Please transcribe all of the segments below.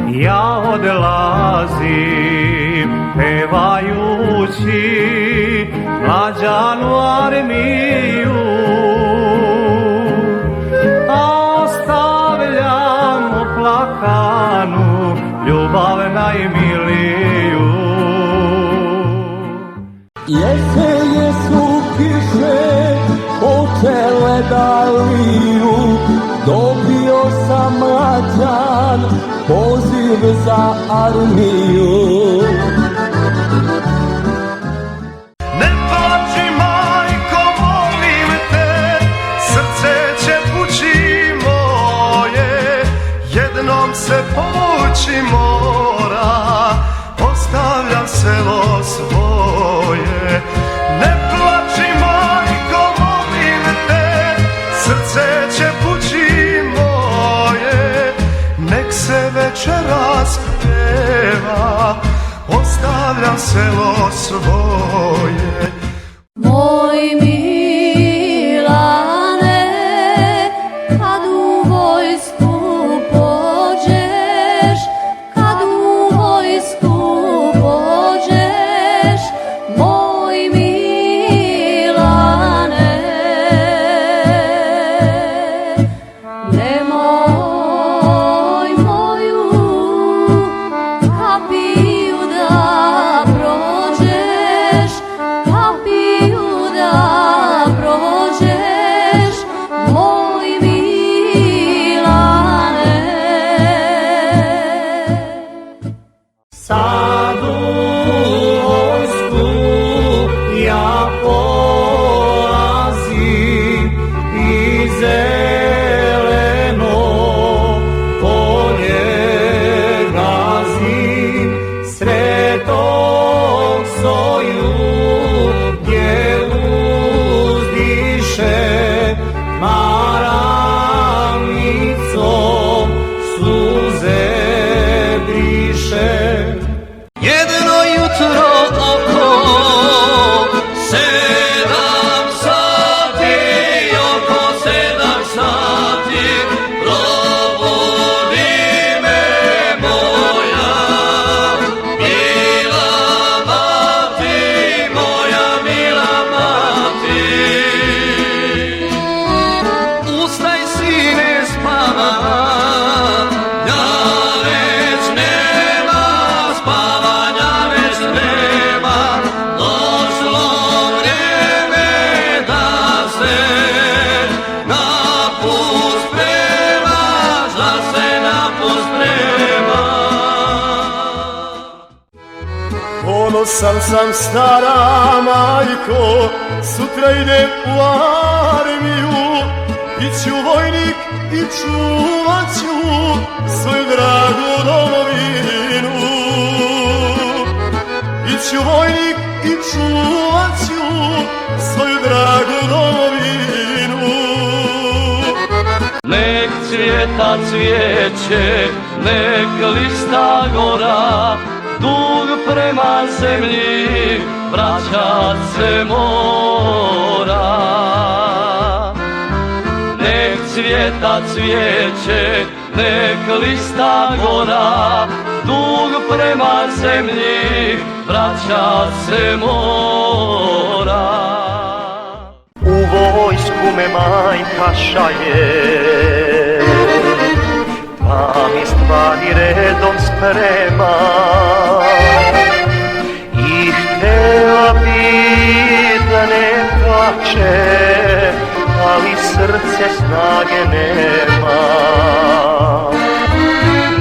Ja odlazim pevajući mlađanu armiju, a ostavljam oplakanu ljubav najmiliju. Jesenje su kiše počele da liju, dobio sam mlađan poziv za armiju. Ne plači majko, molim te, srce će pući moje, jednom se povući mora, ostavljam selo svoje. Ne plači majko, molim te, srce će pući moje, nek se večeras peva, ostavljam selo svoje. Moj Milane, kad u vojsku pođeš, kad u vojsku pođeš, moj Milane, nemoj moju kapiju da prođeš, kapiju da prođeš, moj Milane. Sad u vojsku ja polazim i zeleno polje gazim, sretog svoju gdje uzdiše maramicom suze briše. Jedno jutro oko 7 sati, oko 7 sati, probudi me moja mila mati, moja mila mati. Ustaj sine, spavaj, ja već nema spavanja, već nema, došlo vrijeme da se napust spremaš, da se napust spremaš. Ponosan sam, stara majko, sutra idem u armiju, iću vojnik i čuvat ću svoju dragu domovinu. Iću vojnik i čuvat ću svoju dragu domovinu. Nek cvjeta cvijeće, nek lista gora, dug prema zemlji vraćat se mora. Nek cvjeta cvijeće, nek lista gora, dug prema zemlji vraćat se mora. U vojsku me majka šalje, pa mi stvari redom sprema, i htjela bi da ne plače, ali srce snage nema.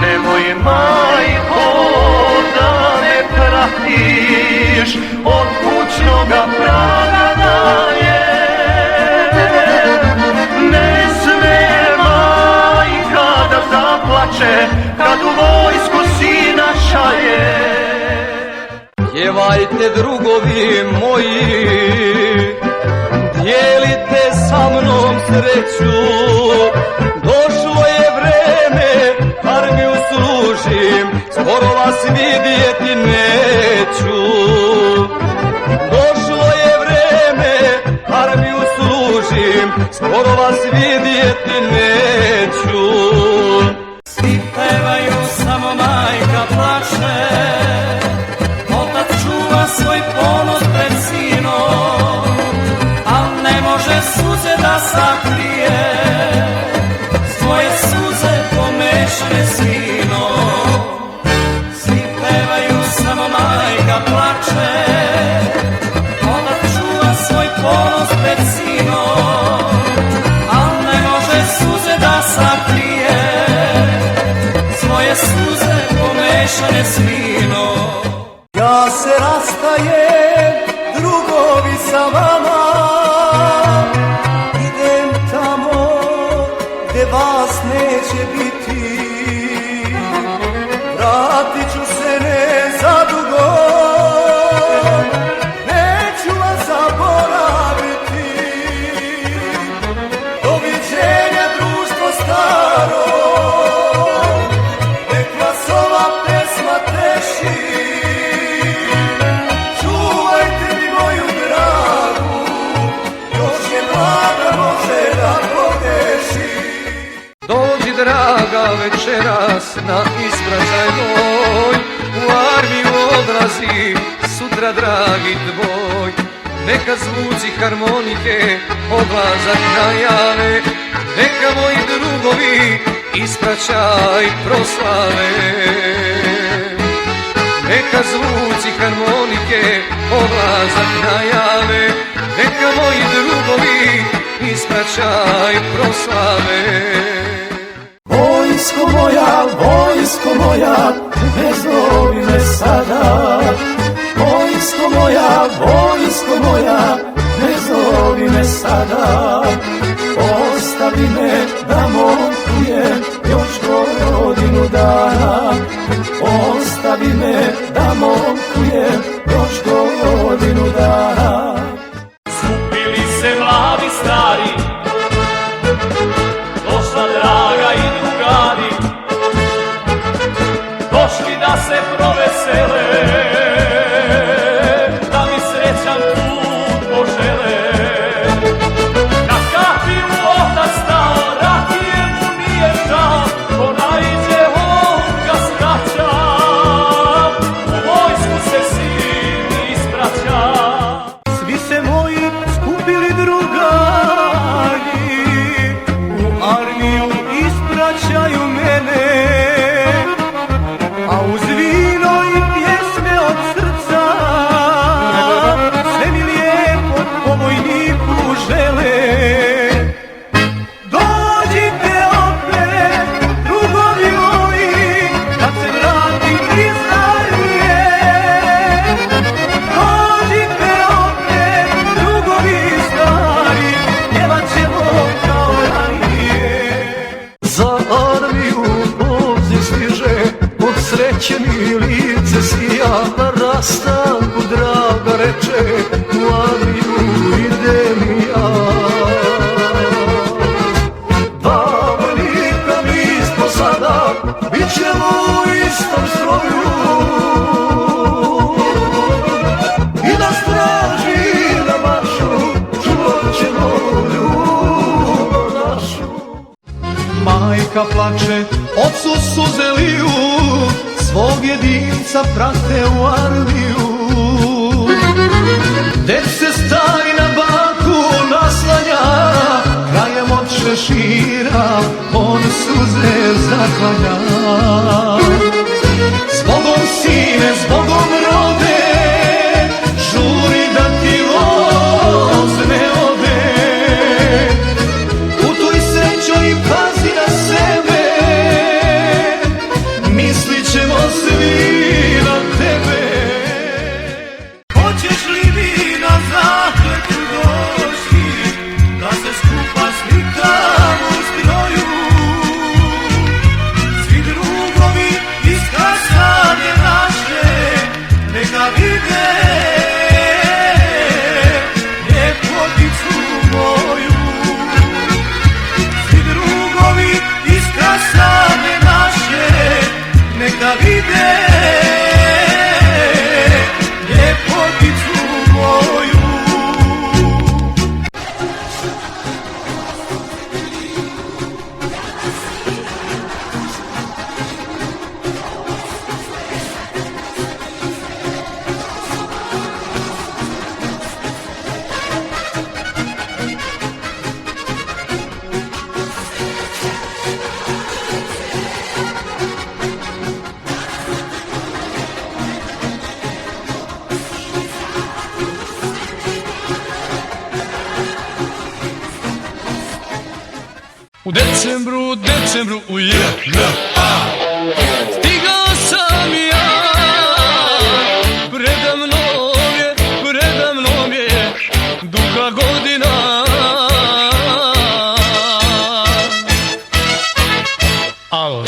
Nemoj majko da me pratiš od kućnoga praga dalje, ne sme majka da zaplače kad u vojsku sina šalje. Pjevajte drugovi moji, dijelite sa mnom sreću, došlo je vreme, armiju služim, skoro vas vidjeti neću. Došlo je vreme, armiju služim, skoro vas vidjeti neću. pomešane s vinom. Svi pevaju, samo majka plače, ona čuva svoj ponos pred sinom, al ne može suze da sakrije, svoje suze pomešane s vinom. Ja se rastajem, drugovi sa vama, idem tamo gde vas neće biti, vratit ću se ne zadugo, neću vas zaboraviti. Doviđenja društvo staro, nek vas ova pesma teši. Čuvajte mi moju dragu, još je mlada, može da pogreši. Dođi draga večeras na ispraćaj moj, u armiju odlazi sutra dragi tvoj. Neka zvuci harmonike, odlazak najave, neka moji drugovi ispraćaj proslave. Neka zvuci harmonike, odlazak najave, neka moji drugovi ispraćaj proslave. Vojsko moja, ne zovi me sada. Vojsko moja, ne zovi me sada. Ostavi me da momkujem još godinu dana. Ostavi me da momkujem još godinu dana. Skupili se mladi stari, došla draga i drugari, došli da se provesele, da mi srećan put požele. Na kapiju otac stao, rakije mu nije žao, ko naiđe on ga svraća, u vojsku se sin ispraća. Svi se moji skupili drugari, u armiju ispraćaju mene, a uz vino i pjesme od srca sve mi lijepo po vojniku žele. Dođite opet, drugovi moji, kad se vratim iz armije. Dođite opet, drugovi stari, pjevat ćemo kao ranije. Za armiju poziv stiže, od sreće mi lice sija, na rastanku draga reče, u armiju idem i ja. Dva vojnika mi smo sada, bit ćemo u istom stroju, i na straži i na maršu, čuvat ćemo ljubav našu. Majka plače, ocu suze liju, svog jedinca prate u armiju. Ded se stari na baku naslanja, krajem od šešira on suze zaklanja. Zbogom sine, zbogom rode, žuri da ti voz ne ode. Putuj srećo i pazi na sebe, mislit ćemo svi na tebe. Hoćeš li mi na zakletu doći, da se skupa slikamo u stroju? Svi decembru u JNA stigao sam ja, preda mnom je duga godina, al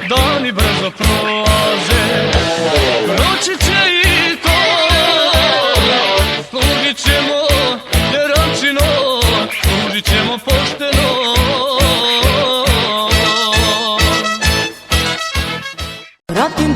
dani brzo prolaze, proći će i to, služit ćemo derančino, služit ćemo pošteno. Pratim